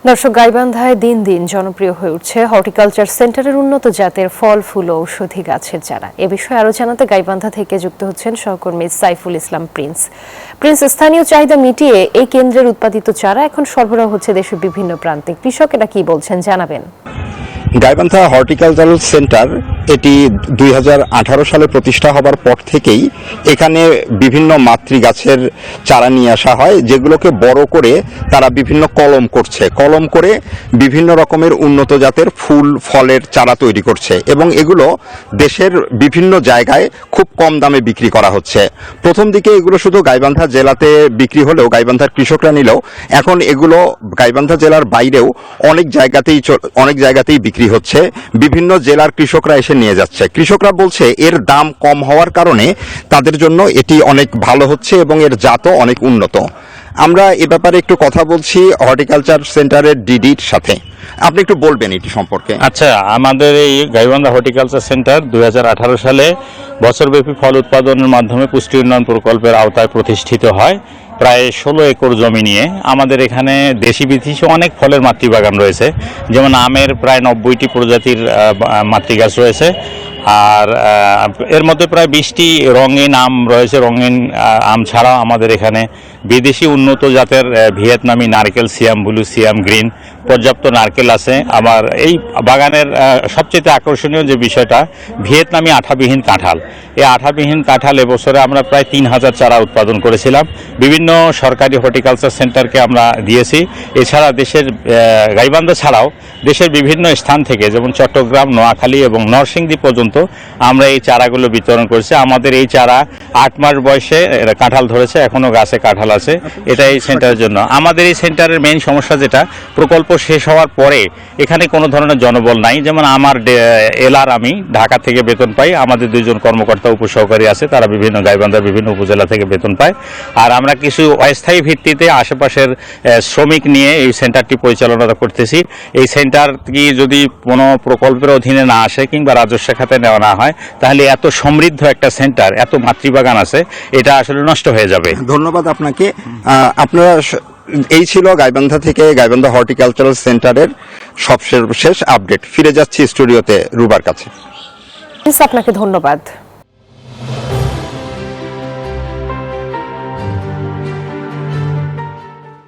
দর্শক, গাইবান্ধায় দিন দিন জনপ্রিয় হয়ে উঠছে হর্টিকালচার সেন্টারের উন্নত জাতের ফল, ফুল ও ঔষধি গাছের চারা। এ বিষয়ে আরো জানাতে গাইবান্ধা থেকে যুক্ত হচ্ছেন সহকর্মী সাইফুল ইসলাম প্রিন্স। স্থানীয় চাহিদা মিটিয়ে এই কেন্দ্রের উৎপাদিত চারা এখন সরবরাহ হচ্ছে দেশের বিভিন্ন প্রান্তে। কৃষকেরা কি বলছেন জানাবেন। গাইবান্ধা হর্টিকালচারাল সেন্টার এটি 2018 সালে প্রতিষ্ঠা হবার পর থেকেই এখানে বিভিন্ন মাতৃ গাছের চারা নিয়ে আসা হয়, যেগুলোকে বড় করে তারা বিভিন্ন কলম করে বিভিন্ন রকমের উন্নত জাতের ফুল ফলের চারা তৈরি করছে এবং এগুলো দেশের বিভিন্ন জায়গায় খুব কম দামে বিক্রি করা হচ্ছে। প্রথম দিকে এগুলো শুধু গাইবান্ধা জেলাতে বিক্রি হলেও গাইবান্ধার কৃষকরা নিলেও এখন এগুলো গাইবান্ধা জেলার বাইরেও অনেক জায়গাতেই বিক্রি হচ্ছে। বিভিন্ন জেলার কৃষকরা এসে নিয়ে যাচ্ছে। কৃষকরা বলছে এর দাম কম হওয়ার কারণে তাদের জন্য এটি অনেক ভালো হচ্ছে এবং এর জাতও অনেক উন্নত। আমরা এ ব্যাপারে একটু কথা বলছি হর্টিকালচার সেন্টারের ডিডির সাথে। আপনি একটু বলবেন এটি সম্পর্কে। আচ্ছা, আমাদের এই গাইবান্ধা হর্টিকালচার সেন্টার 2018 সালে বছরব্যাপী ফল উৎপাদনের মাধ্যমে পুষ্টি উন্নয়ন প্রকল্পের আওতায় প্রতিষ্ঠিত হয়। প্রায় 16 একর জমি নিয়ে আমাদের এখানে দেশি বিদেশি অনেক ফলের মাতৃবাগান রয়েছে। যেমন আমের প্রায় 90টি প্রজাতির মাতৃগাছ রয়েছে, আর এর মধ্যে প্রায় 20টি রঙিন আম রয়েছে। রঙিন আম ছাড়াও আমাদের এখানে বিদেশি উন্নত জাতের ভিয়েতনামি নারকেল, সিয়াম ব্লু, সিয়াম গ্রিন পর্যাপ্ত নারকেল আছে। আবার এই বাগানের সবচেয়ে আকর্ষণীয় যে বিষয়টা, ভিয়েতনামি আঠাবিহীন কাঁঠাল। এই আঠাবিহীন কাঁঠাল এবছরে আমরা প্রায় 3000 চারা উৎপাদন করেছিলাম। বিভিন্ন সরকারি হর্টিকালচার সেন্টারকে আমরা দিয়েছি। এছাড়া দেশের গাইবান্ধা ছাড়াও দেশের বিভিন্ন স্থান থেকে, যেমন চট্টগ্রাম, নোয়াখালী এবং নরসিংদী পর্যন্ত আমরা এই চারাগুলো বিতরণ করেছি। আমাদের এই চারা 8 মাস বয়সে কাঁঠাল ধরেছে, এখনো গাছে কাঁঠাল আছে। এটা এই সেন্টারের জন্য। আমাদের এই সেন্টারের মেইন সমস্যা যেটা, প্রকল্প শেষ হওয়ার পরে এখানে কোনো ধরনের জনবল নাই। যেমন আমার এলার আমি ঢাকা থেকে বেতন পাই, আমাদের 2 জন কর্মকর্তা উপসহকারী আছে, তারা বিভিন্ন গাইবান্ধার বিভিন্ন উপজেলা থেকে বেতন পায়। আর আমরা কিছু অস্থায়ী ভিত্তিতে আশেপাশের শ্রমিক নিয়ে এই সেন্টারটি পরিচালনা করতেছি। এই সেন্টার কি যদি কোনো প্রকল্পের অধীনে না আসে কিংবা রাজস্ব খাতে নেওয়া না হয়, তাহলে এত সমৃদ্ধ একটা সেন্টার, এত মাতৃবাগান আছে, এটা আসলে নষ্ট হয়ে যাবে। ধন্যবাদ আপনাকে। আপনারা এই ছিল গাইবান্ধা থেকে গাইবান্ধা হর্টিকালচারাল সেন্টারের সবশেষ আপডেট। ফিরে যাচ্ছি স্টুডিওতে রুবার কাছে। আপনাকে ধন্যবাদ।